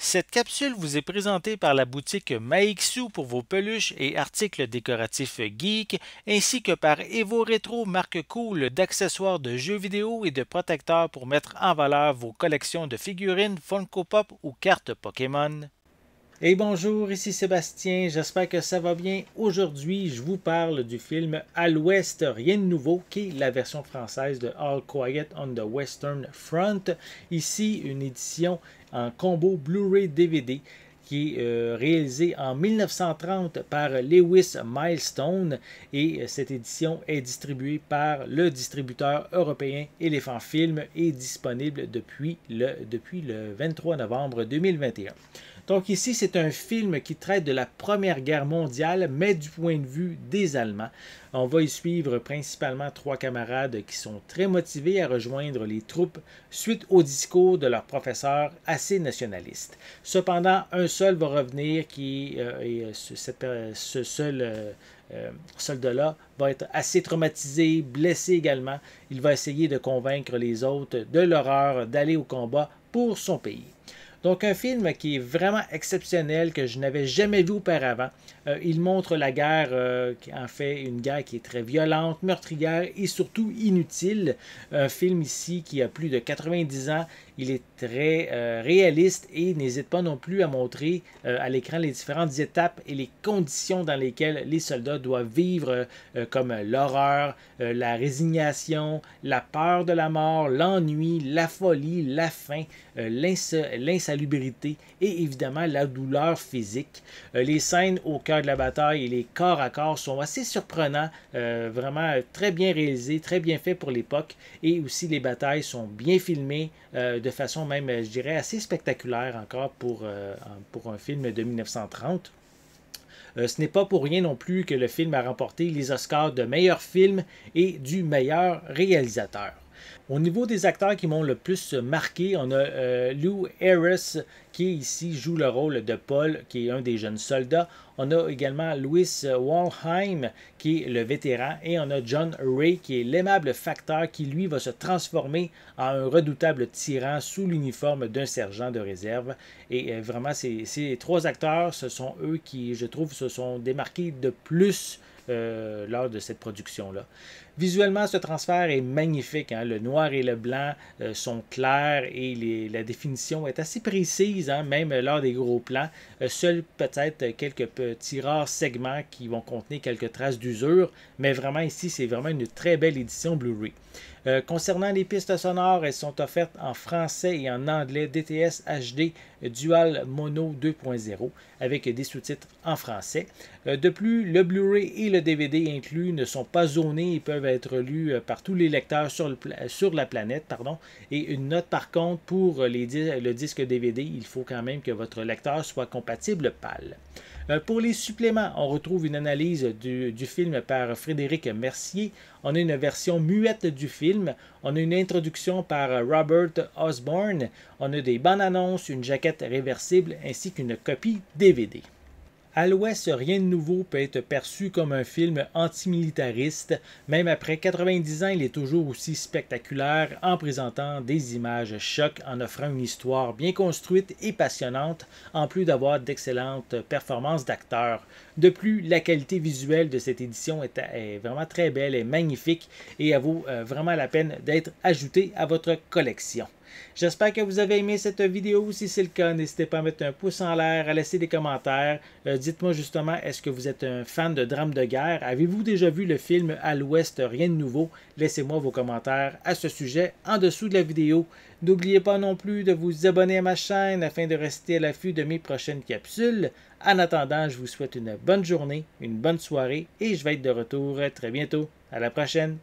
Cette capsule vous est présentée par la boutique Maixu pour vos peluches et articles décoratifs geek, ainsi que par Evo Retro, marque cool d'accessoires de jeux vidéo et de protecteurs pour mettre en valeur vos collections de figurines Funko Pop ou cartes Pokémon. Et bonjour, ici Sébastien, j'espère que ça va bien. Aujourd'hui, je vous parle du film À l'Ouest, rien de nouveau, qui est la version française de All Quiet on the Western Front. Ici, une édition en combo Blu-ray DVD qui est réalisée en 1930 par Lewis Milestone et cette édition est distribuée par le distributeur européen Elephant Film et disponible depuis le 23 novembre 2021. Donc ici, c'est un film qui traite de la Première Guerre mondiale, mais du point de vue des Allemands. On va y suivre principalement trois camarades qui sont très motivés à rejoindre les troupes suite au discours de leur professeur assez nationaliste. Cependant, un seul va revenir ce seul soldat-là va être assez traumatisé, blessé également. Il va essayer de convaincre les autres de l'horreur d'aller au combat pour son pays. Donc un film qui est vraiment exceptionnel, que je n'avais jamais vu auparavant. Il montre la guerre, en fait une guerre qui est très violente, meurtrière et surtout inutile. Un film ici qui a plus de 90 ans. Il est très réaliste et n'hésite pas non plus à montrer à l'écran les différentes étapes et les conditions dans lesquelles les soldats doivent vivre, comme l'horreur, la résignation, la peur de la mort, l'ennui, la folie, la faim, l'insalubrité et évidemment la douleur physique. Les scènes au cœur de la bataille et les corps à corps sont assez surprenants, vraiment très bien réalisés, très bien faits pour l'époque et aussi les batailles sont bien filmées de façon même, je dirais, assez spectaculaire encore pour un film de 1930. Ce n'est pas pour rien non plus que le film a remporté les Oscars de meilleur film et du meilleur réalisateur. Au niveau des acteurs qui m'ont le plus marqué, on a Lou Harris qui ici joue le rôle de Paul, qui est un des jeunes soldats. On a également Louis Walheim qui est le vétéran et on a John Ray qui est l'aimable facteur qui lui va se transformer en un redoutable tyran sous l'uniforme d'un sergent de réserve. Et vraiment, ces trois acteurs, ce sont eux qui, je trouve, se sont démarqués de plus lors de cette production-là. Visuellement, ce transfert est magnifique. Hein? Le noir et le blanc sont clairs et la définition est assez précise, hein? Même lors des gros plans. Seuls peut-être quelques petits rares segments qui vont contenir quelques traces d'usure, mais vraiment ici, c'est vraiment une très belle édition Blu-ray. Concernant les pistes sonores, elles sont offertes en français et en anglais DTS HD Dual Mono 2.0 avec des sous-titres en français. De plus, le Blu-ray et le DVD inclus ne sont pas zonés et peuvent être lus par tous les lecteurs sur la planète. Et une note par contre pour le disque DVD, il faut quand même que votre lecteur soit compatible PAL. Pour les suppléments, on retrouve une analyse du film par Frédéric Mercier. On a une version muette du film. On a une introduction par Robert Osborne. On a des bandes annonces, une jaquette réversible ainsi qu'une copie DVD. À l'Ouest, rien de nouveau peut être perçu comme un film antimilitariste. Même après 90 ans, il est toujours aussi spectaculaire en présentant des images chocs, en offrant une histoire bien construite et passionnante, en plus d'avoir d'excellentes performances d'acteurs. De plus, la qualité visuelle de cette édition est vraiment très belle et magnifique et elle vaut vraiment la peine d'être ajoutée à votre collection. J'espère que vous avez aimé cette vidéo. Si c'est le cas, n'hésitez pas à mettre un pouce en l'air, à laisser des commentaires. Dites-moi justement, est-ce que vous êtes un fan de drame de guerre? Avez-vous déjà vu le film À l'Ouest, rien de nouveau? Laissez-moi vos commentaires à ce sujet en dessous de la vidéo. N'oubliez pas non plus de vous abonner à ma chaîne afin de rester à l'affût de mes prochaines capsules. En attendant, je vous souhaite une bonne journée, une bonne soirée et je vais être de retour très bientôt. À la prochaine!